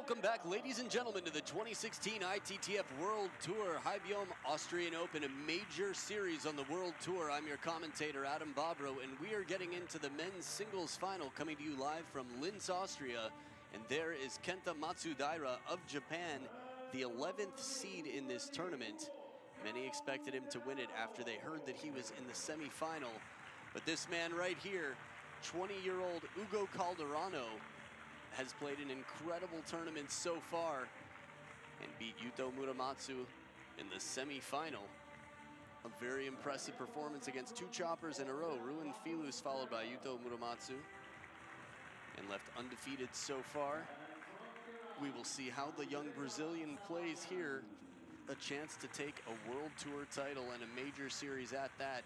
Welcome back, ladies and gentlemen, to the 2016 ITTF World Tour Hybiome Austrian Open, a major series on the World Tour. I'm your commentator, Adam Bobrow, and we are getting into the men's singles final, coming to you live from Linz, Austria. And there is Kenta MATSUDAIRA of Japan, the 11th seed in this tournament. Many expected him to win it after they heard that he was in the semifinal. But this man right here, 20-year-old Hugo Calderano, has played an incredible tournament so far and beat Yuto Muramatsu in the semi-final. A very impressive performance against two choppers in a row. Ruin Filus followed by Yuto Muramatsu, and left undefeated so far. We will see how the young Brazilian plays here. A chance to take a World Tour title and a major series at that.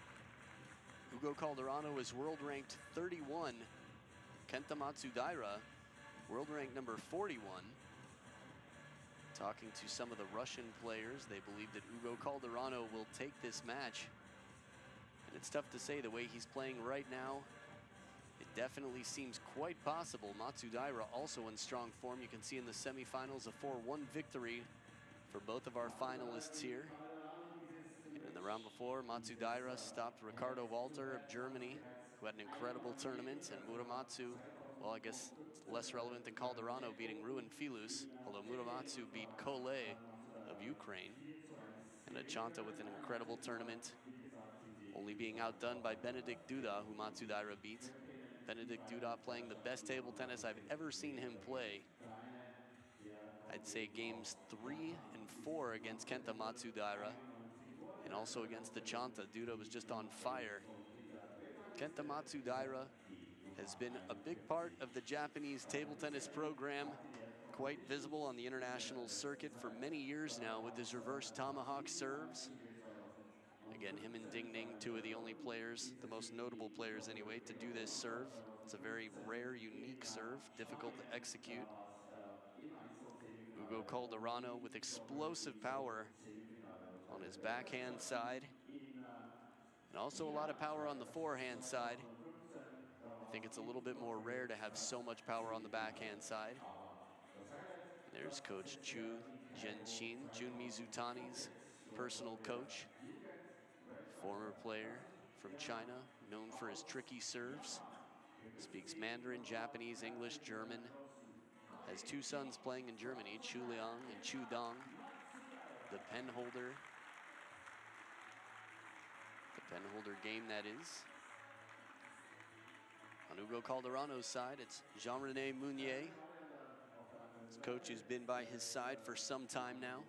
Hugo Calderano is world ranked 31. Kenta MATSUDAIRA, world rank number 41. Talking to some of the Russian players, they believe that Hugo Calderano will take this match. And it's tough to say the way he's playing right now. It definitely seems quite possible. MATSUDAIRA also in strong form. You can see in the semifinals a 4-1 victory for both of our finalists here. And in the round before, MATSUDAIRA stopped Ricardo Walter of Germany, who had an incredible tournament, and Muramatsu, well, I guess it's less relevant than Calderano beating Ruin Filus, although Muramatsu beat Kole of Ukraine. And Achanta with an incredible tournament, only being outdone by Benedikt Duda, who MATSUDAIRA beat. Benedikt Duda playing the best table tennis I've ever seen him play. I'd say games 3 and 4 against Kenta MATSUDAIRA, and also against Achanta. Duda was just on fire. Kenta MATSUDAIRA has been a big part of the Japanese table tennis program, quite visible on the international circuit for many years now with his reverse tomahawk serves. Again, him and Ding Ning, two of the only players, the most notable players anyway, to do this serve. It's a very rare, unique serve, difficult to execute. Hugo Calderano with explosive power on his backhand side, and also a lot of power on the forehand side. I think it's a little bit more rare to have so much power on the backhand side. And there's Coach Chu Zhenshin, Jun Mizutani's personal coach. Former player from China, known for his tricky serves. Speaks Mandarin, Japanese, English, German. Has two sons playing in Germany, Chu Liang and Chu Dong. The penholder game, that is. On Hugo Calderano's side, it's Jean-René Mounier. His coach who's been by his side for some time now.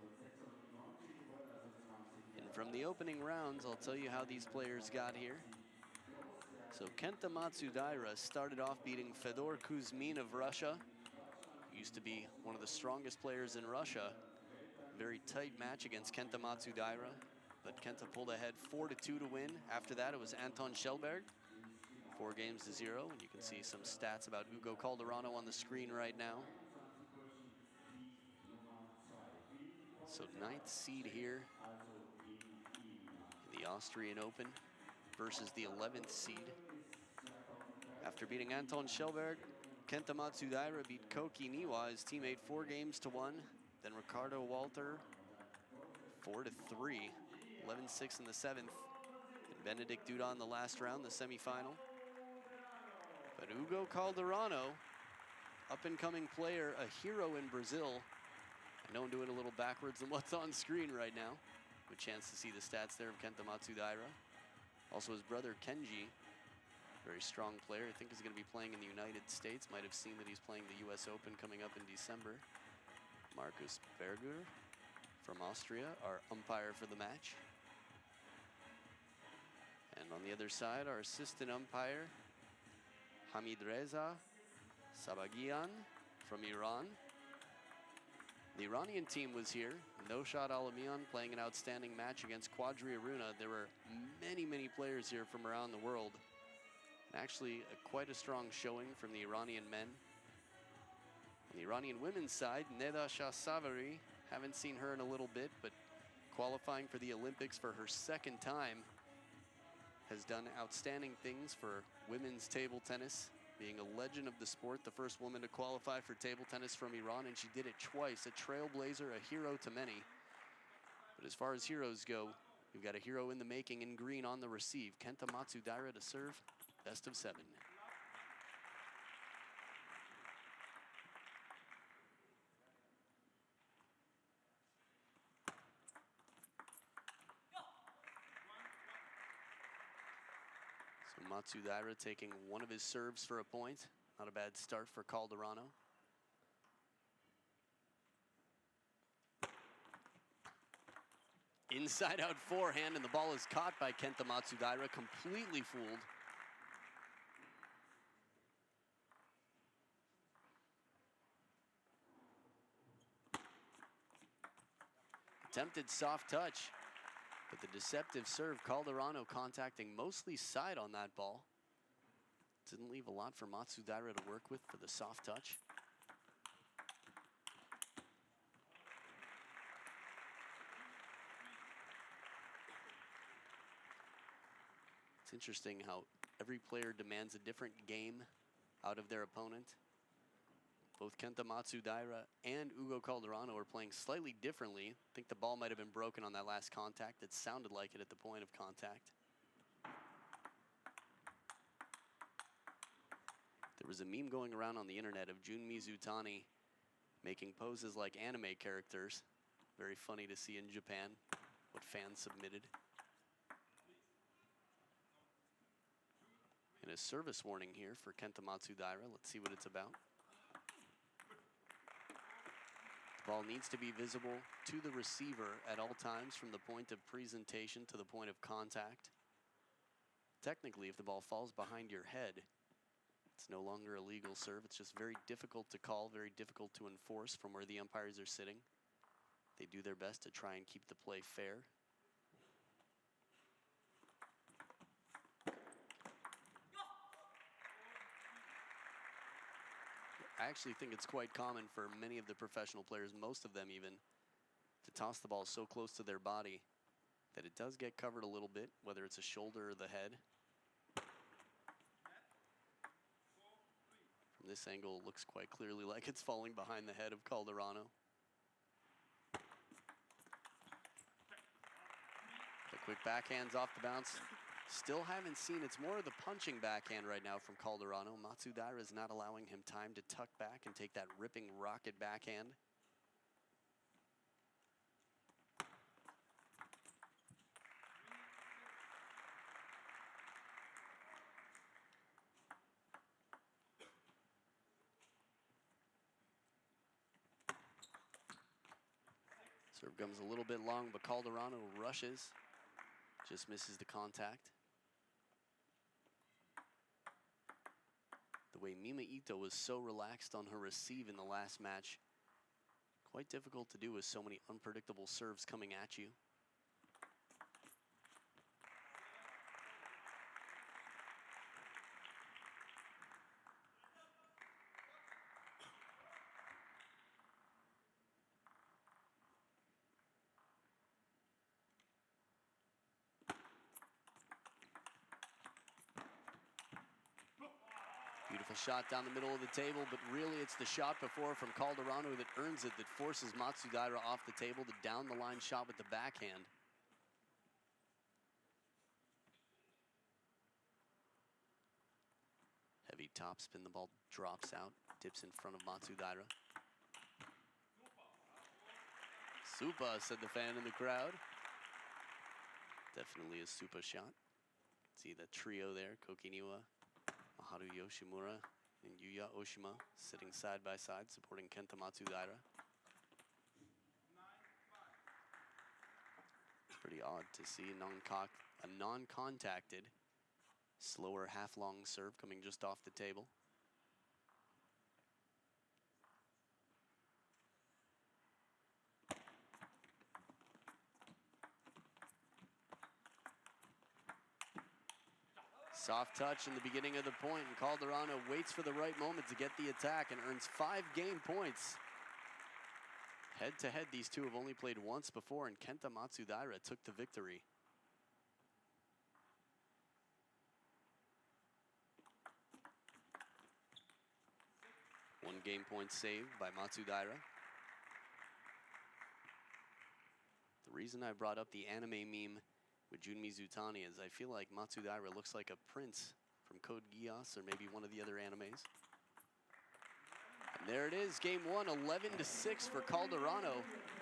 And from the opening rounds, I'll tell you how these players got here. So Kenta MATSUDAIRA started off beating Fedor Kuzmin of Russia. He used to be one of the strongest players in Russia. Very tight match against Kenta MATSUDAIRA, but Kenta pulled ahead 4-2 to win. After that, it was Anton Schellberg, 4-0, and you can see some stats about Hugo Calderano on the screen right now. So 9th seed here in the Austrian Open versus the 11th seed. After beating Anton Schellberg, Kenta MATSUDAIRA beat Koki Niwa, his teammate, 4-1. Then Ricardo Walter, 4-3, 11-6 in the 7th. And Benedikt Duda in the last round, the semifinal. But Hugo Calderano, up-and-coming player, a hero in Brazil. I know I'm doing a little backwards than what's on screen right now. Good chance to see the stats there of Kenta MATSUDAIRA. Also his brother Kenji, very strong player. I think he's going to be playing in the United States. Might have seen that he's playing the US Open coming up in December. Markus Berger from Austria, our umpire for the match. And on the other side, our assistant umpire, Hamidreza Sabagian from Iran. The Iranian team was here. Noshad Alamian playing an outstanding match against Quadri Aruna. There were many, many players here from around the world. And actually, quite a strong showing from the Iranian men. On the Iranian women's side, Neda Shahsavari, haven't seen her in a little bit, but qualifying for the Olympics for her second time, has done outstanding things for women's table tennis. being a legend of the sport, the first woman to qualify for table tennis from Iran, and she did it twice. A trailblazer, a hero to many. But as far as heroes go, we've got a hero in the making in green on the receive. Kenta MATSUDAIRA to serve, best of 7. So MATSUDAIRA taking one of his serves for a point. Not a bad start for Calderano. Inside out forehand, and the ball is caught by Kenta MATSUDAIRA, completely fooled. Attempted soft touch, but the deceptive serve, Calderano contacting mostly side on that ball. Didn't leave a lot for MATSUDAIRA to work with for the soft touch. It's interesting how every player demands a different game out of their opponent. Both Kenta MATSUDAIRA and Hugo Calderano are playing slightly differently. I think the ball might have been broken on that last contact. It sounded like it at the point of contact. There was a meme going around on the internet of Jun Mizutani making poses like anime characters. Very funny to see in Japan, what fans submitted. And a service warning here for Kenta MATSUDAIRA. Let's see what it's about. The ball needs to be visible to the receiver at all times from the point of presentation to the point of contact. Technically, if the ball falls behind your head, it's no longer a legal serve. It's just very difficult to call, very difficult to enforce from where the umpires are sitting. They do their best to try and keep the play fair. I actually think it's quite common for many of the professional players, most of them even, to toss the ball so close to their body that it does get covered a little bit, whether it's a shoulder or the head. From this angle, it looks quite clearly like it's falling behind the head of Calderano. The quick backhands off the bounce. Still haven't seen, it's more of the punching backhand right now from Calderano. MATSUDAIRA is not allowing him time to tuck back and take that ripping rocket backhand. Serve comes a little bit long, but Calderano rushes. Just misses the contact. The way Mima Ito was so relaxed on her receive in the last match, quite difficult to do with so many unpredictable serves coming at you. Beautiful shot down the middle of the table, but really it's the shot before from Calderano that earns it, that forces MATSUDAIRA off the table. The down the line shot with the backhand. Heavy topspin, the ball drops out, dips in front of MATSUDAIRA. Super, said the fan in the crowd. Definitely a super shot. See the trio there, Kokiniwa, Maharu Yoshimura, and Yuya Oshima sitting side by side, supporting Kenta MATSUDAIRA. It's pretty odd to see a non-contacted, slower half-long serve coming just off the table. Soft touch in the beginning of the point, and Calderano waits for the right moment to get the attack and earns 5 game points. Head-to-head, these two have only played once before, and Kenta MATSUDAIRA took the victory. game point saved by Matsudaira. The reason I brought up the anime meme with Junmi Zutani is I feel like Matsudaira looks like a prince from Code Geass or maybe one of the other animes. And there it is, game one, 11-6 for Calderano.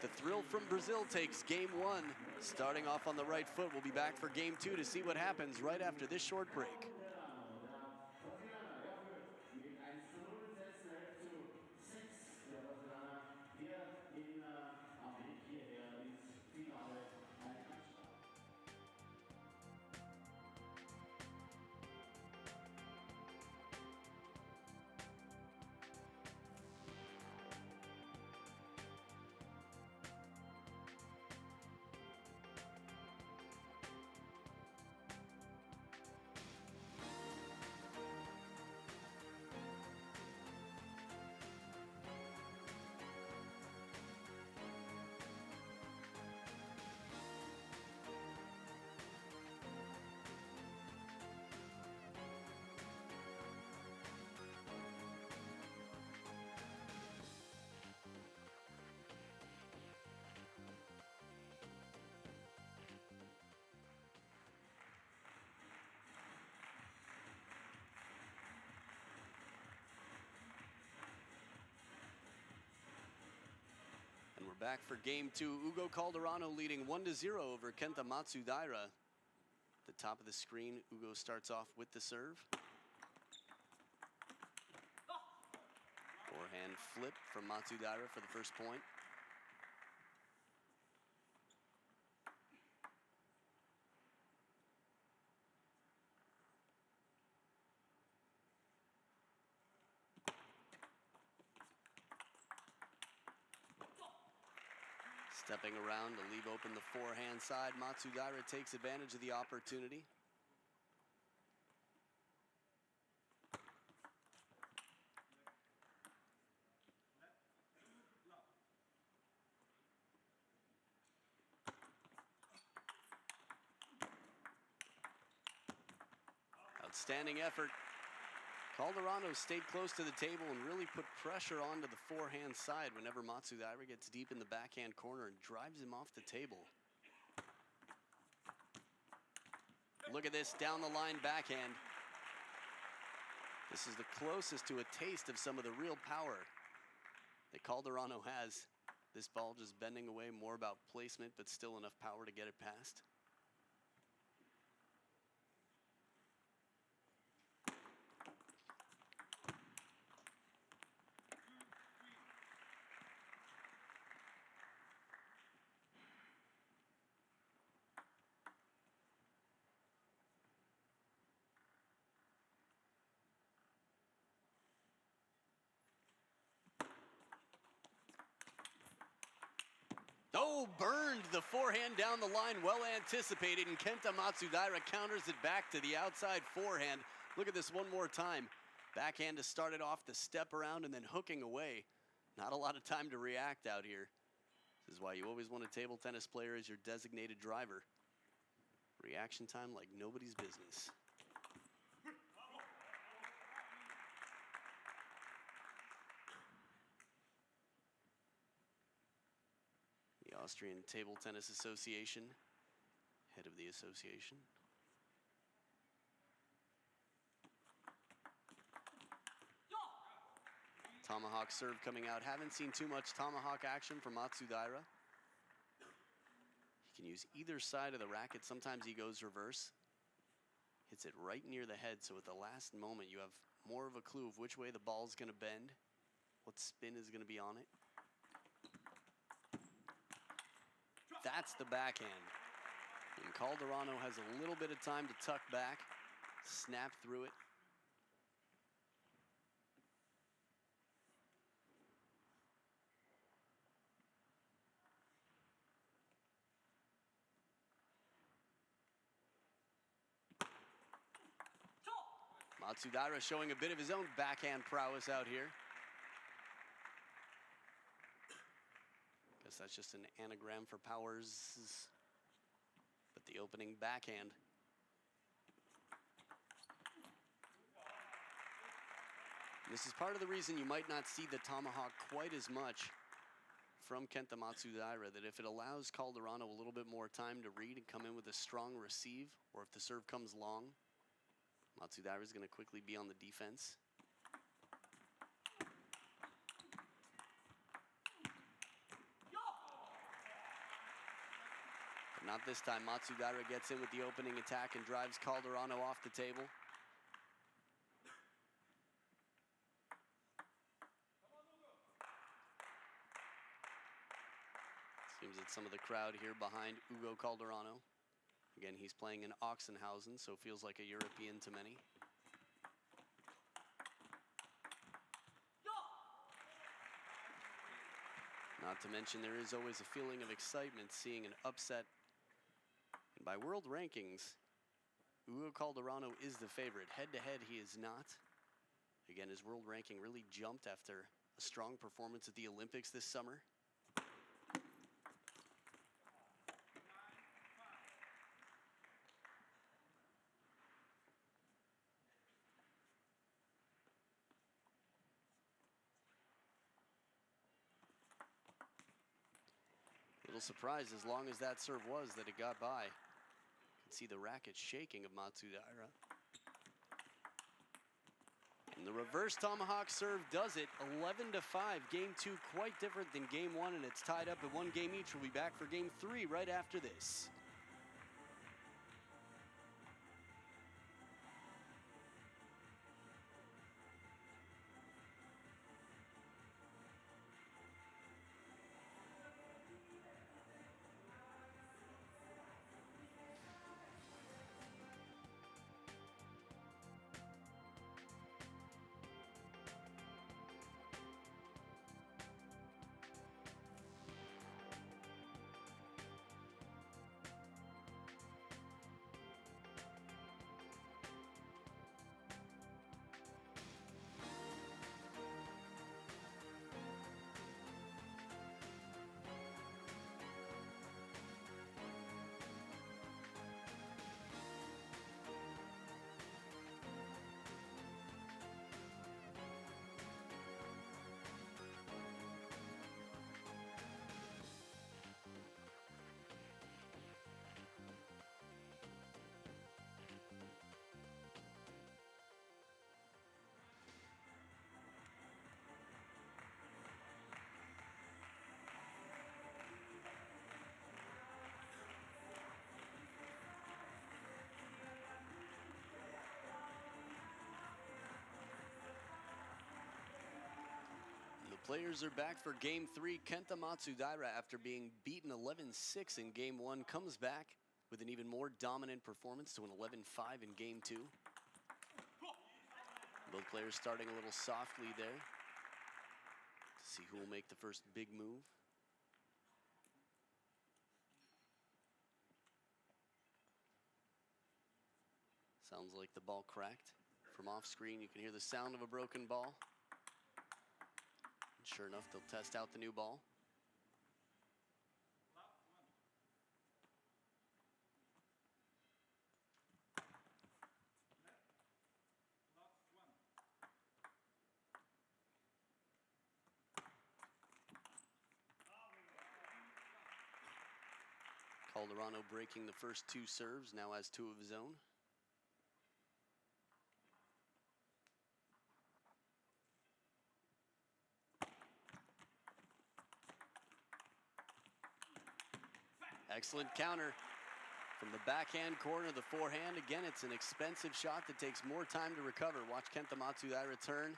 The Thrill from Brazil takes game one. Starting off on the right foot, we'll be back for game two to see what happens right after this short break. And we're back for game two. Hugo Calderano leading 1-0 over Kenta Matsudaira. At the top of the screen, Hugo starts off with the serve. Forehand flip from Matsudaira for the first point. Stepping around to leave open the forehand side, Matsudaira takes advantage of the opportunity. Outstanding effort. Calderano stayed close to the table and really put pressure onto the forehand side whenever Matsudaira gets deep in the backhand corner and drives him off the table. Look at this down the line backhand. This is the closest to a taste of some of the real power that Calderano has. This ball just bending away, more about placement, but still enough power to get it past. Oh, burned the forehand down the line, well anticipated, and Kenta Matsudaira counters it back to the outside forehand. Look at this one more time. Backhand to start it off, the step around, and then hooking away. Not a lot of time to react out here. This is why you always want a table tennis player as your designated driver. Reaction time like nobody's business. The Austrian Table Tennis Association, head of the association. Tomahawk serve coming out. Haven't seen too much tomahawk action from Matsudaira. He can use either side of the racket. Sometimes he goes reverse. Hits it right near the head, so at the last moment you have more of a clue of which way the ball's going to bend, what spin is going to be on it. That's the backhand. And Calderano has a little bit of time to tuck back, snap through it. Matsudaira showing a bit of his own backhand prowess out here. Guess that's just an anagram for powers, but the opening backhand. This is part of the reason you might not see the tomahawk quite as much from Kenta Matsudaira, that if it allows Calderano a little bit more time to read and come in with a strong receive, or if the serve comes long, Matsudaira is going to quickly be on the defense. But not this time. Matsudaira gets in with the opening attack and drives Calderano off the table. Seems that some of the crowd here behind Hugo Calderano. Again, he's playing in Oxenhausen, so feels like a European to many. Not to mention, there is always a feeling of excitement seeing an upset. And by world rankings, Hugo Calderano is the favorite. Head-to-head, he is not. Again, his world ranking really jumped after a strong performance at the Olympics this summer. Little surprised, as long as that serve was, that it got by. You can see the racket shaking of Matsudaira. And the reverse tomahawk serve does it. 11-5. Game 2 quite different than game 1, and it's tied up at 1 game each. We'll be back for game 3 right after this. Players are back for game 3. Kenta Matsudaira, after being beaten 11-6 in game 1, comes back with an even more dominant performance to an 11-5 in game 2. Both players starting a little softly there to see who will make the first big move. Sounds like the ball cracked. From off screen, you can hear the sound of a broken ball. Sure enough, they'll test out the new ball. Calderano breaking the first 2 serves, now has 2 of his own. Excellent counter from the backhand corner, the forehand. Again, it's an expensive shot that takes more time to recover. Watch Kenta Matsudaira return.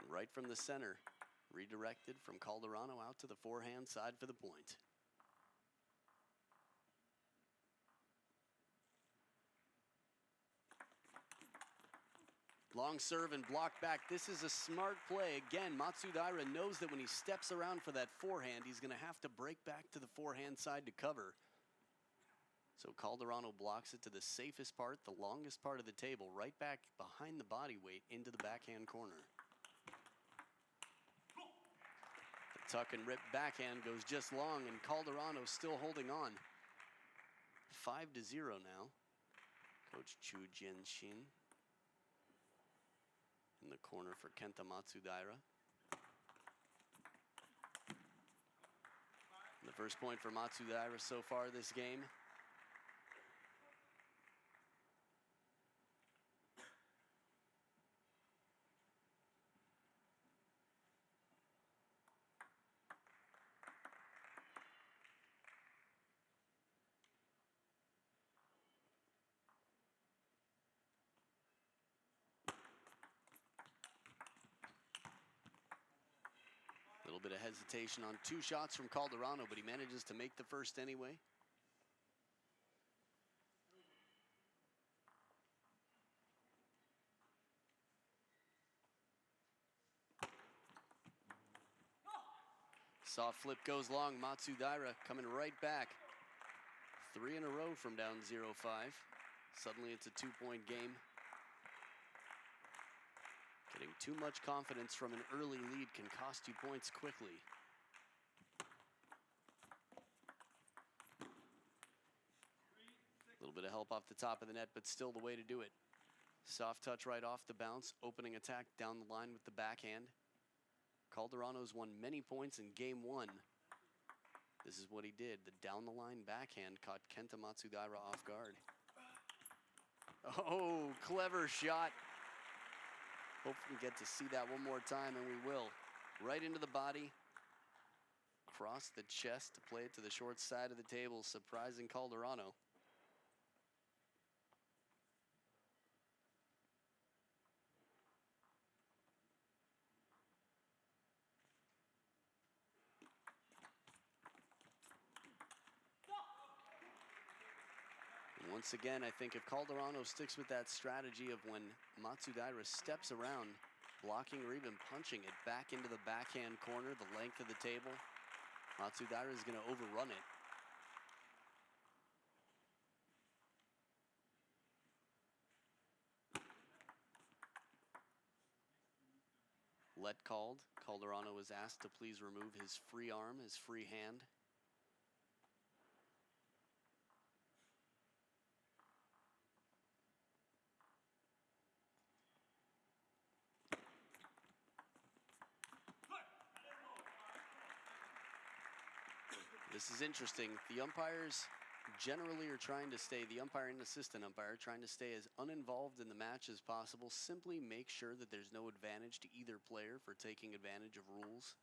And right from the center, redirected from Calderano out to the forehand side for the point. Long serve and block back. This is a smart play. Again, Matsudaira knows that when he steps around for that forehand, he's going to have to break back to the forehand side to cover. So Calderano blocks it to the safest part, the longest part of the table, right back behind the body weight into the backhand corner. The tuck and rip backhand goes just long, and Calderano still holding on. 5-0 now. Coach Chu Jian-shin. in the corner for Kenta Matsudaira. And the first point for Matsudaira so far this game. A little bit of hesitation on two shots from Calderano, but he manages to make the first anyway. Soft flip goes long. Matsudaira coming right back. 3 in a row from down 0-5. Suddenly it's a 2-point game. Getting too much confidence from an early lead can cost you points quickly. A little bit of help off the top of the net, but still the way to do it. Soft touch right off the bounce, opening attack down the line with the backhand. Calderano's won many points in game 1. This is what he did. The down the line backhand caught Kenta Matsudaira off guard. Oh, clever shot. Hope we get to see that one more time, and we will. Right into the body, across the chest to play it to the short side of the table, surprising Calderano. And once again, I think if Calderano sticks with that strategy of when Matsudaira steps around, blocking or even punching it back into the backhand corner, the length of the table, Matsudaira is going to overrun it. Let called. Calderano was asked to please remove his free arm, his free hand. This is interesting. The umpires generally are trying to stay, the umpire and assistant umpire, trying to stay as uninvolved in the match as possible. Simply make sure that there's no advantage to either player for taking advantage of rules.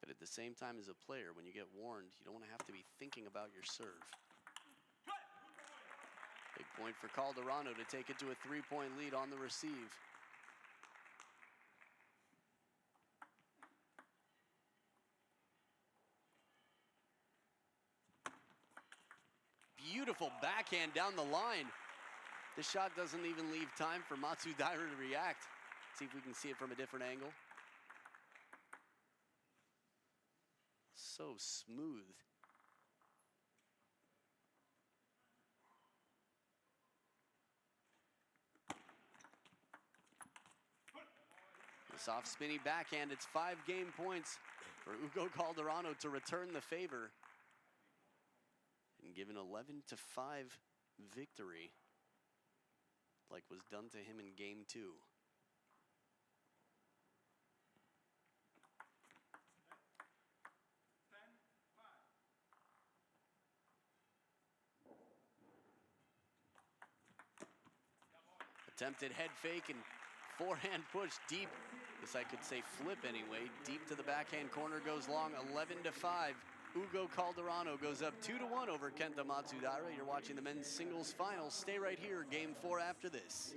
But at the same time, as a player, when you get warned, you don't want to have to be thinking about your serve. Big point for Calderano to take it to a 3-point lead on the receive. Beautiful backhand down the line. This shot doesn't even leave time for Matsudaira to react. See if we can see it from a different angle. So smooth. The soft spinny backhand. It's 5 game points for Hugo Calderano to return the favor and give an 11-5 victory like was done to him in game 2. Attempted head fake and forehand push deep. Guess I could say flip anyway. Deep to the backhand corner goes long, 11-5. Hugo Calderano goes up 2-1 over Kenta Matsudaira. You're watching the men's singles final. Stay right here, game 4 after this.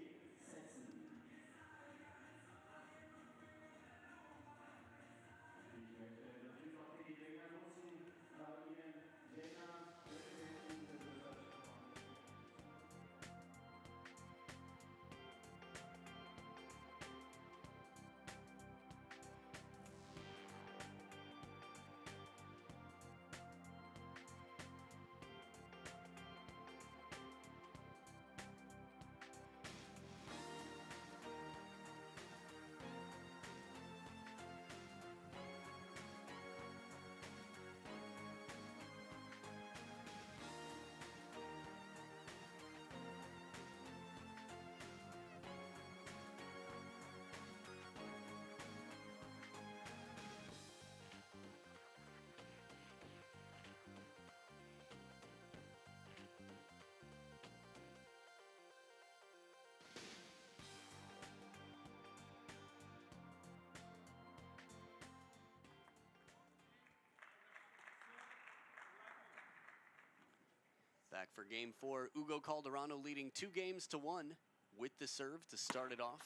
back for game 4. Hugo Calderano leading 2-1 with the serve to start it off.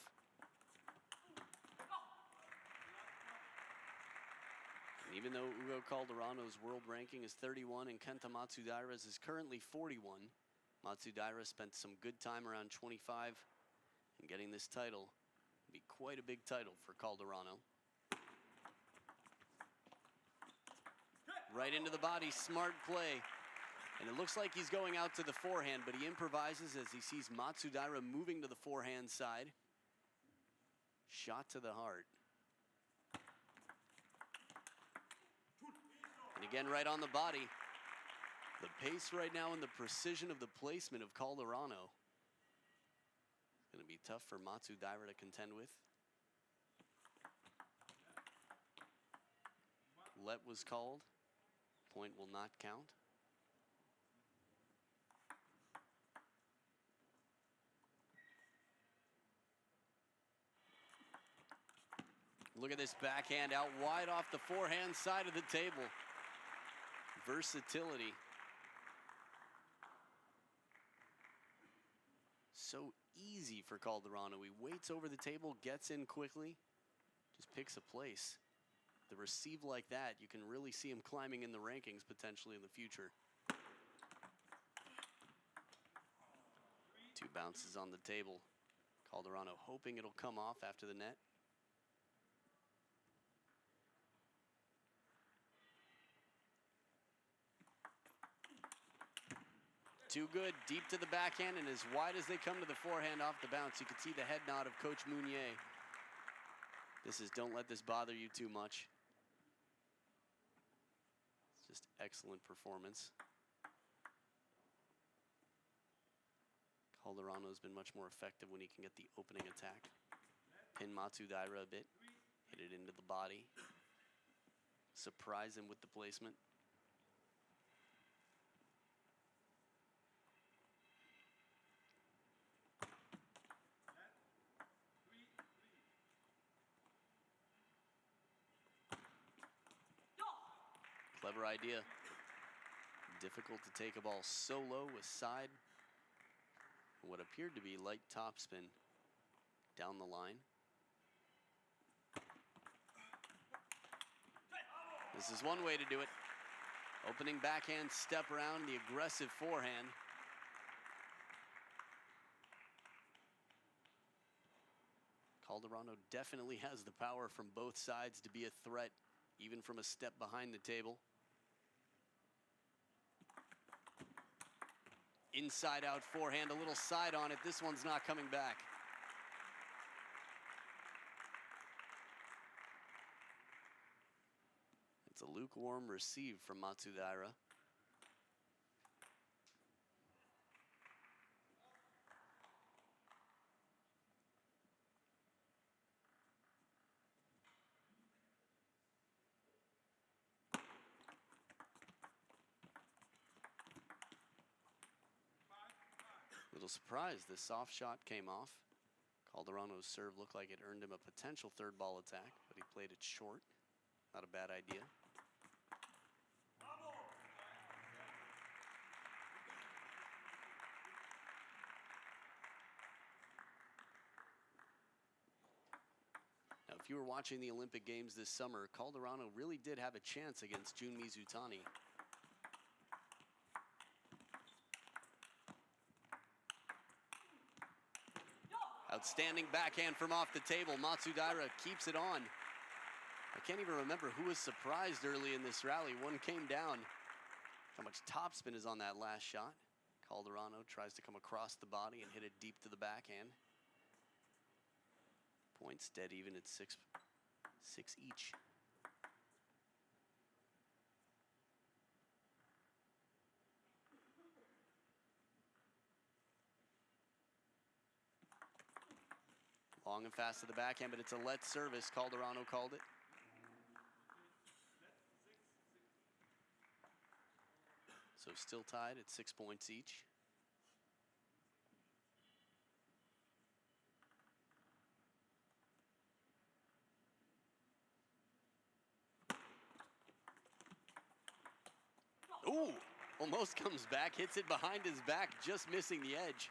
And even though Hugo Calderano's world ranking is 31 and Kenta Matsudaira's is currently 41, Matsudaira spent some good time around 25, and getting this title would be quite a big title for Calderano. Right into the body, smart play. And it looks like he's going out to the forehand, but he improvises as he sees Matsudaira moving to the forehand side. Shot to the heart. And again, right on the body. The pace right now and the precision of the placement of Calderano. It's going to be tough for Matsudaira to contend with. Let was called. Point will not count. Look at this backhand out wide off the forehand side of the table. Versatility. So easy for Calderano. He waits over the table, gets in quickly, just picks a place. The receive like that, you can really see him climbing in the rankings potentially in the future. 2 bounces on the table. Calderano hoping it'll come off after the net. Too good, deep to the backhand, and as wide as they come to the forehand off the bounce, you can see the head nod of Coach Mounier. This is don't let this bother you too much. It's just excellent performance. Calderano's been much more effective when he can get the opening attack. Pin Matsudaira a bit, hit it into the body. Surprise him with the placement. Clever idea. Difficult to take a ball so low with side. What appeared to be light topspin down the line. This is one way to do it. Opening backhand, step around, the aggressive forehand. Calderano definitely has the power from both sides to be a threat, even from a step behind the table. Inside out forehand, a little side on it. This one's not coming back. It's a lukewarm receive from Matsudaira. Little surprise, the soft shot came off. Calderano's serve looked like it earned him a potential third ball attack, but he played it short. Not a bad idea. Now, if you were watching the Olympic Games this summer, Calderano really did have a chance against Jun Mizutani. Outstanding backhand from off the table. Matsudaira keeps it on. I can't even remember who was surprised early in this rally. One came down. How much topspin is on that last shot. Calderano tries to come across the body and hit it deep to the backhand. Points dead even at 6 each. Long and fast to the backhand, but it's a let service. Calderano called it. So still tied at 6 points each. Ooh, Almost comes back, hits it behind his back, just missing the edge.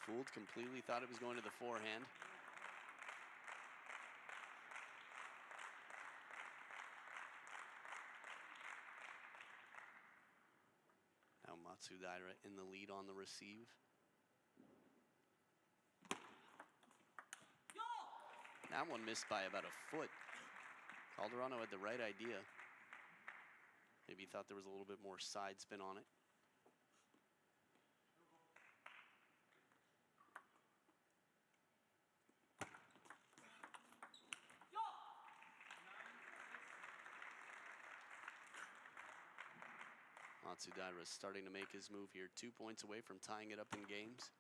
Fooled completely, thought it was going to the forehand. Now MATSUDAIRA in the lead on the receive. That one missed by about a foot. Calderano had the right idea. Maybe he thought there was a little bit more side spin on it. MATSUDAIRA is starting to make his move here. 2 points away from tying it up in games.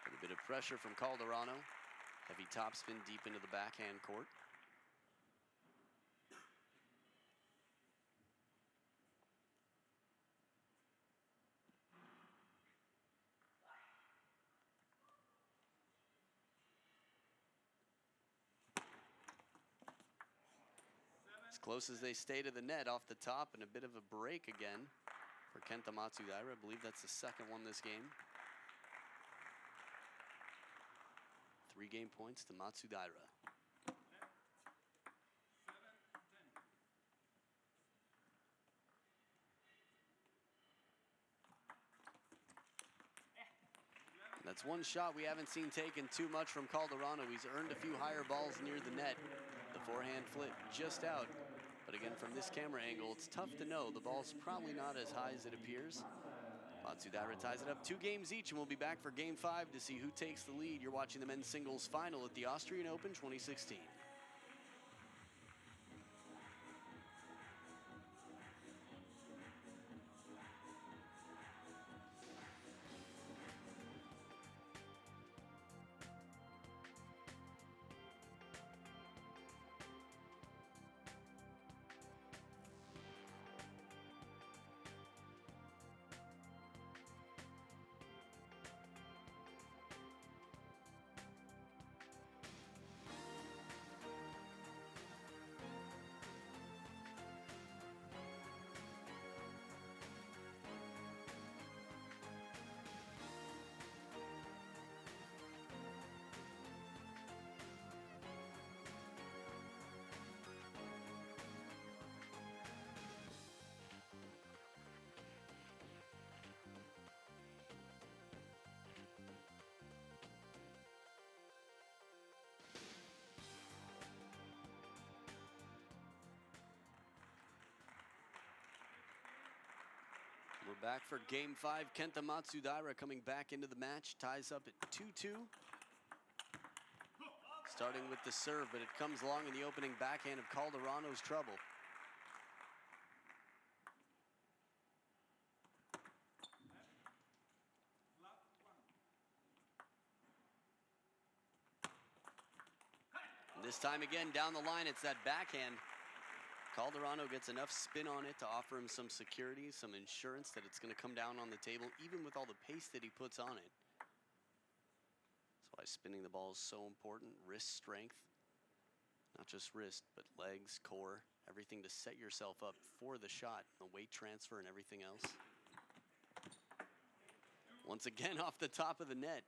A bit of pressure from Calderano. Heavy topspin deep into the backhand court. As close as they stay to the net off the top, and a bit of a break again for Kenta MATSUDAIRA. I believe that's the second one this game. 3 game points to MATSUDAIRA. That's one shot we haven't seen taken too much from Calderano. He's earned a few higher balls near the net. The forehand flip just out. But again, from this camera angle, it's tough to know. The ball's probably not as high as it appears. MATSUDAIRA ties it up 2 games each, and we'll be back for Game 5 to see who takes the lead. You're watching the men's singles final at the Austrian Open 2016. We're back for Game 5. Kenta MATSUDAIRA coming back into the match. Ties up at 2-2. Starting with the serve, but it comes along in the opening backhand of Calderano's trouble. And this time again, down the line, it's that backhand. Calderano gets enough spin on it to offer him some security, some insurance that it's going to come down on the table, even with all the pace that he puts on it. That's why spinning the ball is so important. Wrist strength, not just wrist, but legs, core, everything to set yourself up for the shot, the weight transfer and everything else. Once again, off the top of the net.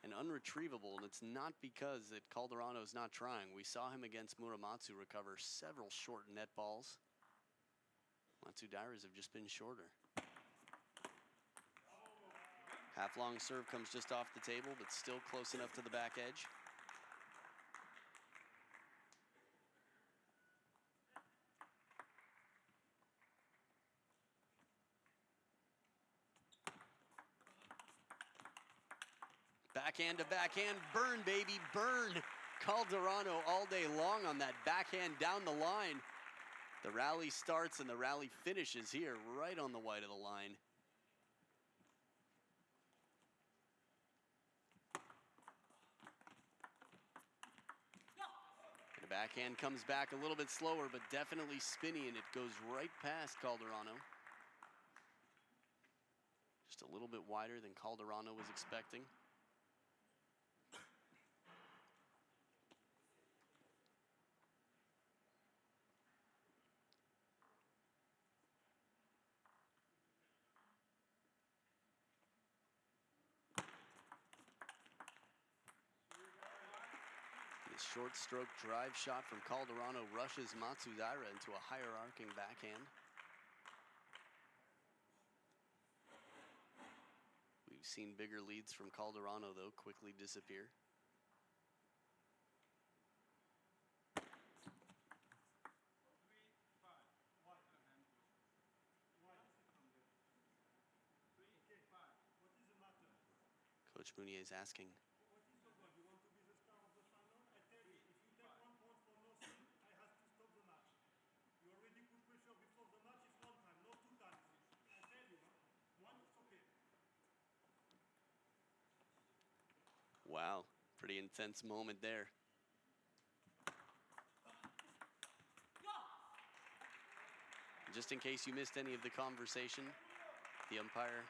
And unretrievable, and it's not because that Calderano is not trying. We saw him against Muramatsu recover several short net balls. MATSUDAIRA's have just been shorter. Half-long serve comes just off the table, but still close enough to the back edge. Backhand to backhand, burn baby, burn. Calderano all day long on that backhand down the line. The rally starts and the rally finishes here, right on the white of the line. And the backhand comes back a little bit slower, but definitely spinny, and it goes right past Calderano. Just a little bit wider than Calderano was expecting. This short stroke drive shot from Calderano rushes Matsudaira into a higher arcing backhand. We've seen bigger leads from Calderano, though, quickly disappear. Coach Mounier is asking. Wow, pretty intense moment there. Just in case you missed any of the conversation, the umpire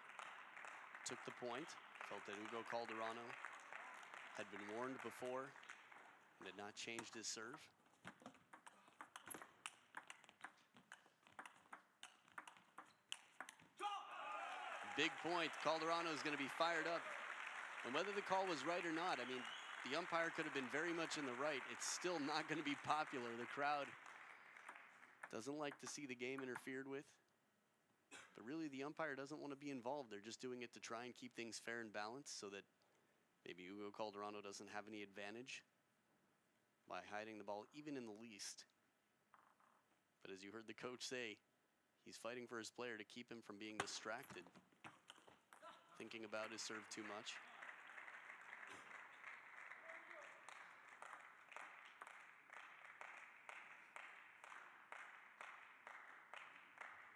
took the point, felt that Hugo Calderano had been warned before and had not changed his serve. Big point. Calderano is going to be fired up. And whether the call was right or not, I mean, the umpire could have been very much in the right. It's still not going to be popular. The crowd doesn't like to see the game interfered with. But really, the umpire doesn't want to be involved. They're just doing it to try and keep things fair and balanced so that maybe Hugo Calderano doesn't have any advantage by hiding the ball, even in the least. But as you heard the coach say, he's fighting for his player to keep him from being distracted, thinking about his serve too much.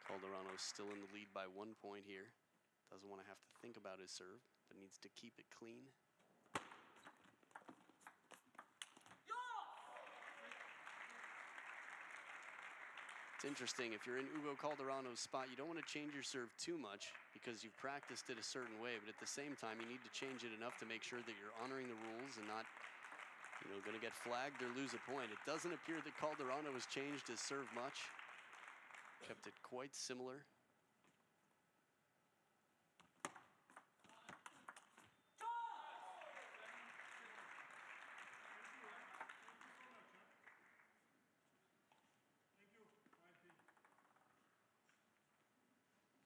Calderano's still in the lead by 1 point here. Doesn't want to have to think about his serve, but needs to keep it clean. It's interesting, if you're in Hugo Calderano's spot, you don't want to change your serve too much because you've practiced it a certain way, but at the same time, you need to change it enough to make sure that you're honoring the rules and not, going to get flagged or lose a point. It doesn't appear that Calderano has changed his serve much. Kept it quite similar.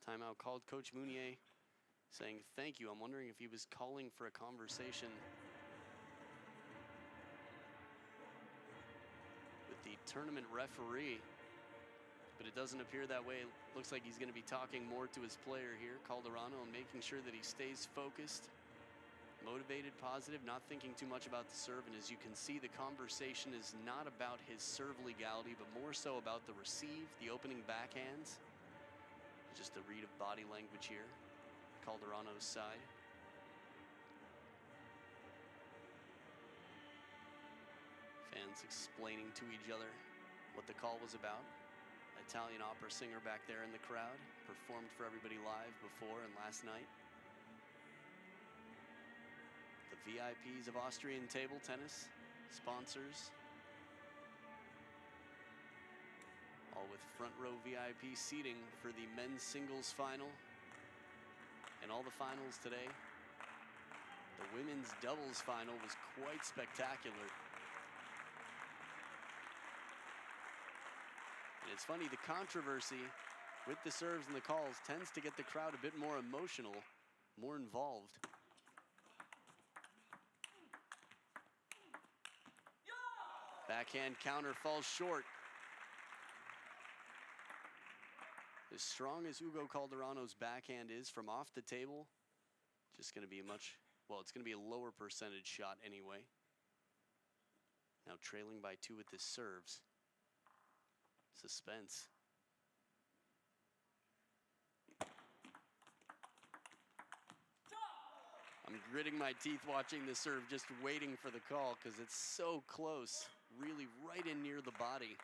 Timeout called. Coach Mounier saying thank you. I'm wondering if he was calling for a conversation with the tournament referee. But it doesn't appear that way. It looks like he's going to be talking more to his player here, Calderano, and making sure that he stays focused, motivated, positive, not thinking too much about the serve. And as you can see, the conversation is not about his serve legality, but more so about the receive, the opening backhands. Just a read of body language here, Calderano's side. Fans explaining to each other what the call was about. Italian opera singer back there in the crowd, performed for everybody live before and last night. The VIPs of Austrian table tennis, sponsors, all with front row VIP seating for the men's singles final and all the finals today. The women's doubles final was quite spectacular. And it's funny, the controversy with the serves and the calls tends to get the crowd a bit more emotional, more involved. Backhand counter falls short. As strong as Hugo Calderano's backhand is from off the table, just going to be it's going to be a lower percentage shot anyway. Now trailing by 2 with his serves. Suspense. I'm gritting my teeth watching the serve, just waiting for the call because it's so close, really right in near the body.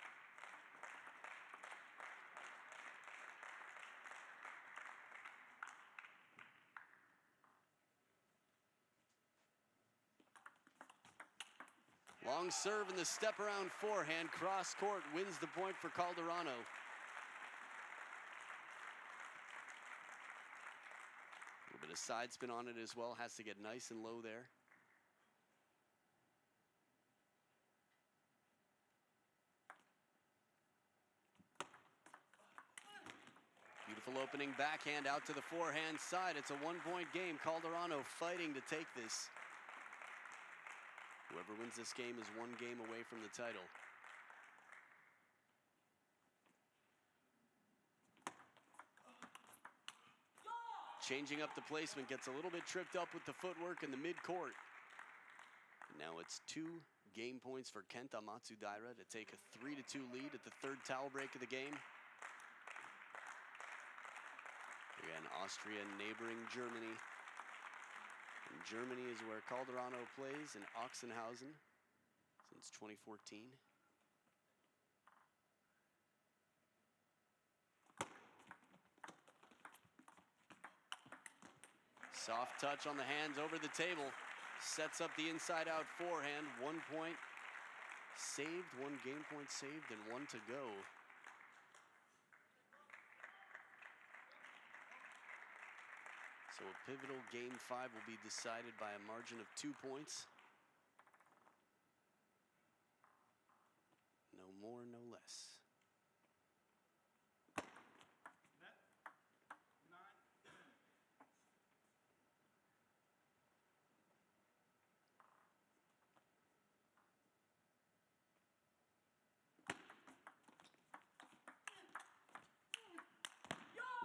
Long serve and the step around forehand, cross court, wins the point for Calderano. A little bit of side spin on it as well, has to get nice and low there. Beautiful opening backhand out to the forehand side. It's a one-point game. Calderano fighting to take this. Whoever wins this game is one game away from the title. Changing up the placement, gets a little bit tripped up with the footwork in the mid-court. Now it's 2 game points for Kenta MATSUDAIRA to take a 3-2 lead at the third towel break of the game. Again, Austria neighboring Germany. And Germany is where Calderano plays in Oxenhausen since 2014. Soft touch on the hands over the table. Sets up the inside-out forehand. 1 point saved, 1 game point saved, and 1 to go. So a pivotal game 5 will be decided by a margin of 2 points. No more, no less.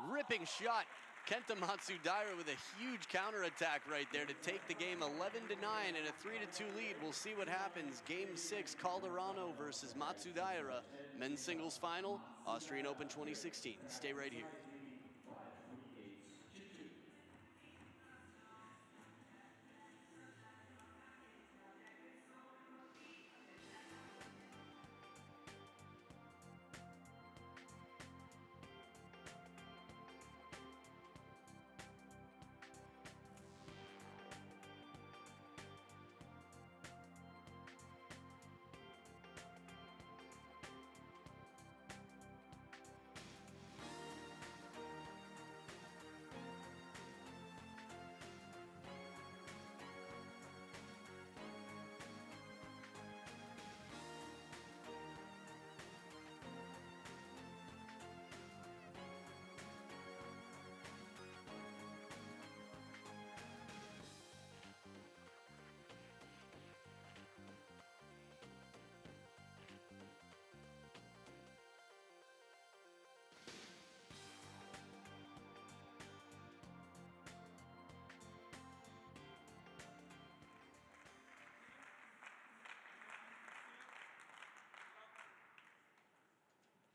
Ripping shot. Kenta MATSUDAIRA with a huge counterattack right there to take the game 11-9 and a 3-2 lead. We'll see what happens. Game 6, Calderano versus MATSUDAIRA. Men's singles final, Austrian Open 2016. Stay right here.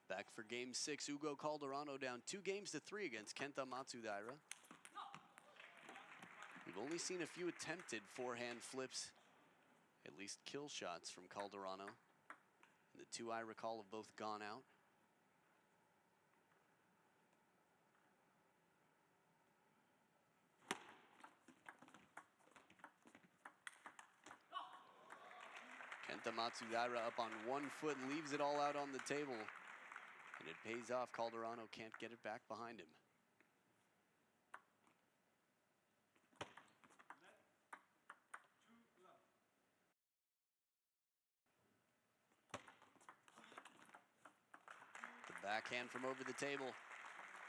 Back for game 6, Hugo Calderano down 2-3 against Kenta MATSUDAIRA. We've only seen a few attempted forehand flips, at least kill shots from Calderano. And the 2 I recall have both gone out. Kenta MATSUDAIRA up on 1 foot, leaves it all out on the table. And it pays off. Calderano can't get it back behind him. The backhand from over the table.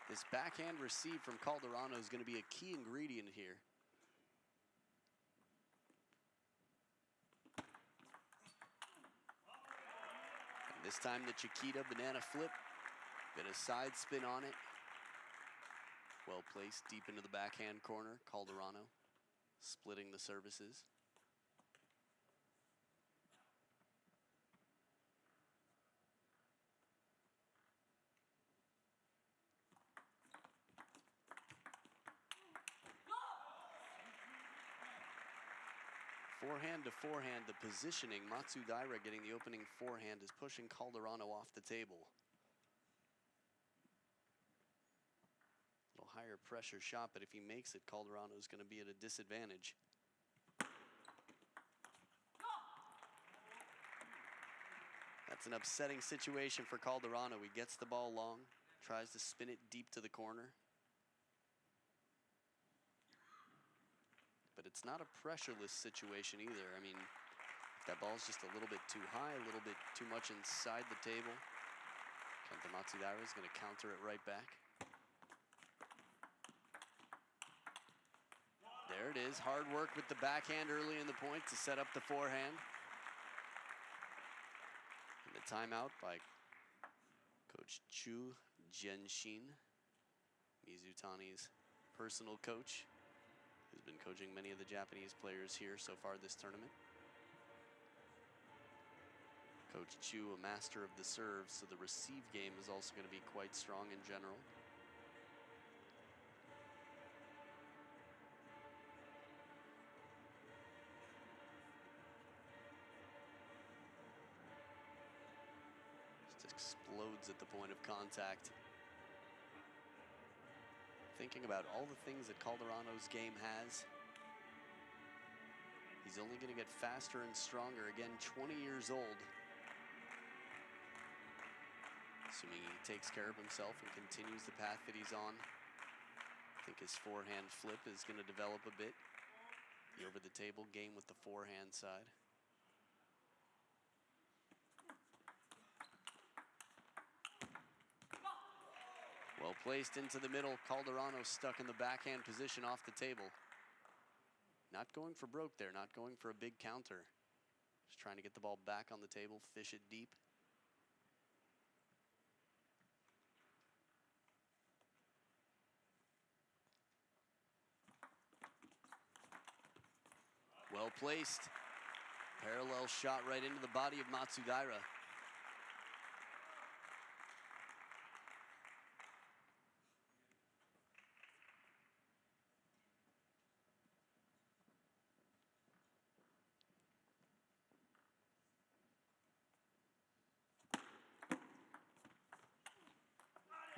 This backhand receive from Calderano is going to be a key ingredient here. And this time the Chiquita banana flip. Bit of side spin on it. Well placed deep into the backhand corner. Calderano splitting the services. Forehand to forehand, the positioning, MATSUDAIRA getting the opening forehand is pushing Calderano off the table. Higher pressure shot, but if he makes it, Calderano is going to be at a disadvantage. That's an upsetting situation for Calderano. He gets the ball long, tries to spin it deep to the corner. But it's not a pressureless situation either. I mean, if that ball's just a little bit too high, a little bit too much inside the table, Kenta MATSUDAIRA is going to counter it right back. There it is, hard work with the backhand early in the point to set up the forehand. And the timeout by Coach Chu Jinshin, Mizutani's personal coach, who's been coaching many of the Japanese players here so far this tournament. Coach Chu, a master of the serve, so the receive game is also going to be quite strong in general. Just explodes at the point of contact. Thinking about all the things that Calderano's game has, he's only going to get faster and stronger. Again, 20 years old. Assuming he takes care of himself and continues the path that he's on. I think his forehand flip is going to develop a bit. The over-the-table game with the forehand side. Well placed into the middle. Calderano stuck in the backhand position off the table. Not going for broke there, not going for a big counter. Just trying to get the ball back on the table, fish it deep. Well placed. Parallel shot right into the body of Matsudaira.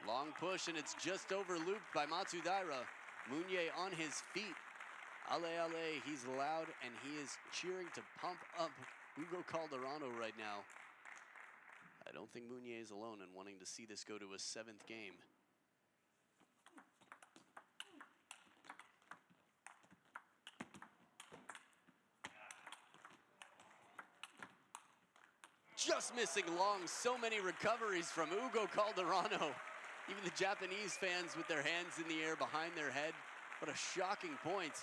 Long push, and it's just over looped by Matsudaira. Mounier on his feet. Ale, he's loud, and he is cheering to pump up Hugo Calderano right now. I don't think Mounier is alone in wanting to see this go to a 7th game. Just missing long, so many recoveries from Hugo Calderano. Even the Japanese fans with their hands in the air behind their head. What a shocking point.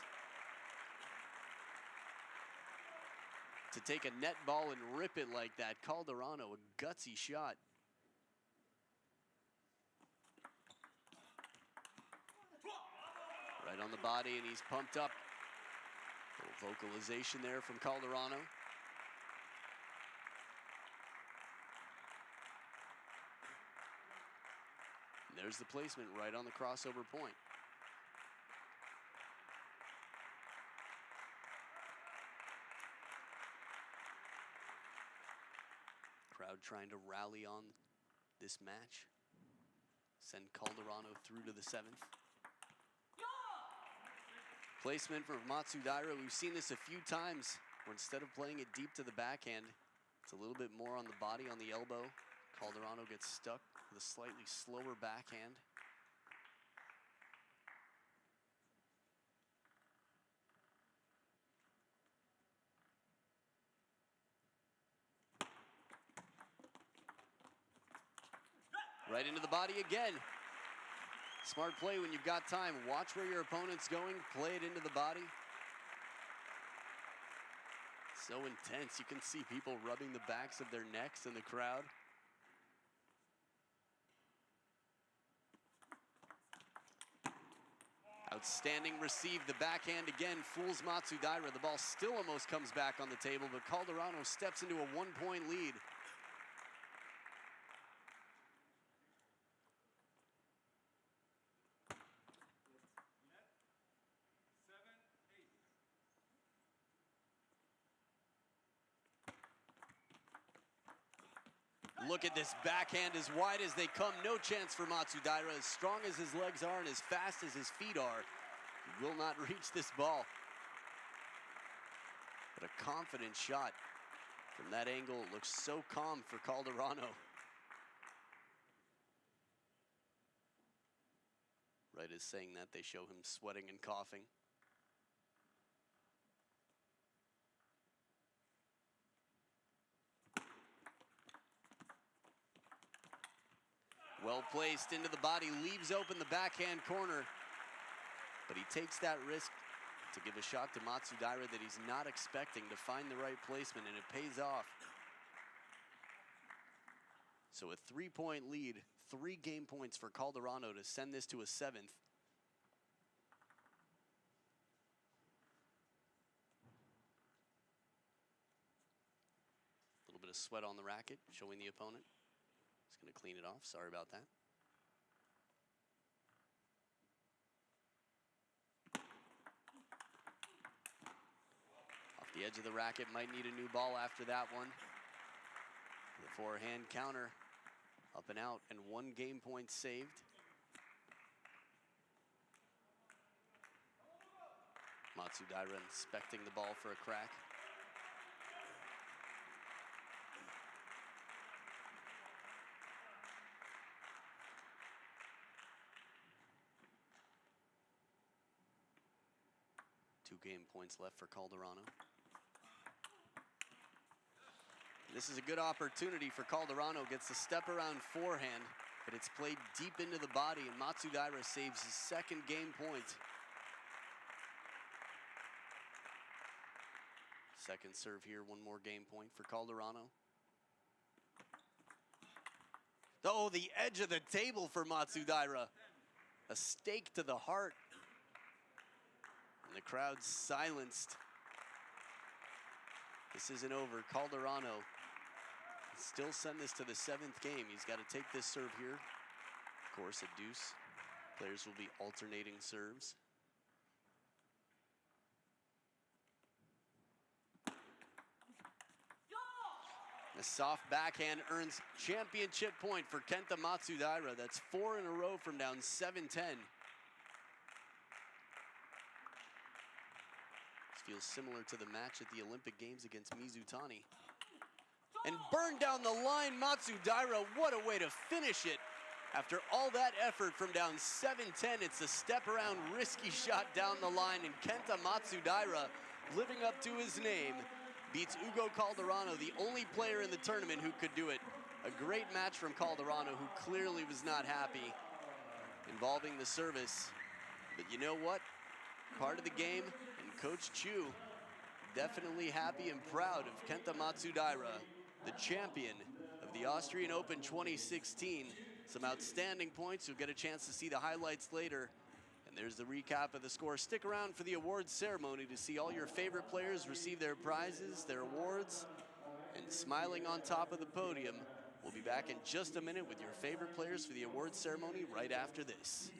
To take a net ball and rip it like that. Calderano, a gutsy shot. Right on the body, and he's pumped up. A little vocalization there from Calderano. And there's the placement right on the crossover point. Crowd trying to rally on this match. Send Calderano through to the 7th. Placement from Matsudaira. We've seen this a few times where instead of playing it deep to the backhand, it's a little bit more on the body, on the elbow. Calderano gets stuck with a slightly slower backhand. Right into the body again. Smart play when you've got time. Watch where your opponent's going, play it into the body. So intense, you can see people rubbing the backs of their necks in the crowd. Outstanding receive, the backhand again fools Matsudaira. The ball still almost comes back on the table, but Calderano steps into a 1-point lead. Look at this backhand as wide as they come. No chance for Matsudaira. As strong as his legs are and as fast as his feet are, he will not reach this ball. But a confident shot from that angle. It looks so calm for Calderano. Right as saying that, they show him sweating and coughing. Well placed into the body, leaves open the backhand corner, but he takes that risk to give a shot to Matsudaira that he's not expecting, to find the right placement, and it pays off. So a 3-point lead, 3 game points for Calderano to send this to a 7th. A little bit of sweat on the racket, showing the opponent. He's going to clean it off. Sorry about that. Off the edge of the racket, might need a new ball after that one. The forehand counter, up and out, and 1 game point saved. Matsudaira inspecting the ball for a crack. Two game points left for Calderano. This is a good opportunity for Calderano. Gets the step around forehand, but it's played deep into the body, and Matsudaira saves his 2nd game point. Second serve here, 1 more game point for Calderano. Oh, the edge of the table for Matsudaira. A stake to the heart. And the crowd's silenced. This isn't over. Calderano still send this to the 7th game. He's got to take this serve here. Of course, a deuce. Players will be alternating serves. A soft backhand earns championship point for Kenta Matsudaira. That's 4 in a row from down 7-10. This feels similar to the match at the Olympic Games against Mizutani. And burned down the line, Matsudaira. What a way to finish it. After all that effort from down 7-10, it's a step around risky shot down the line, and Kenta Matsudaira, living up to his name, beats Hugo Calderano, the only player in the tournament who could do it. A great match from Calderano, who clearly was not happy, involving the service. But you know what? Part of the game, and Coach Chu definitely happy and proud of Kenta Matsudaira, the champion of the Austrian Open 2016. Some outstanding points. You'll get a chance to see the highlights later. And there's the recap of the score. Stick around for the awards ceremony to see all your favorite players receive their prizes, their awards, and smiling on top of the podium. We'll be back in just a minute with your favorite players for the awards ceremony right after this.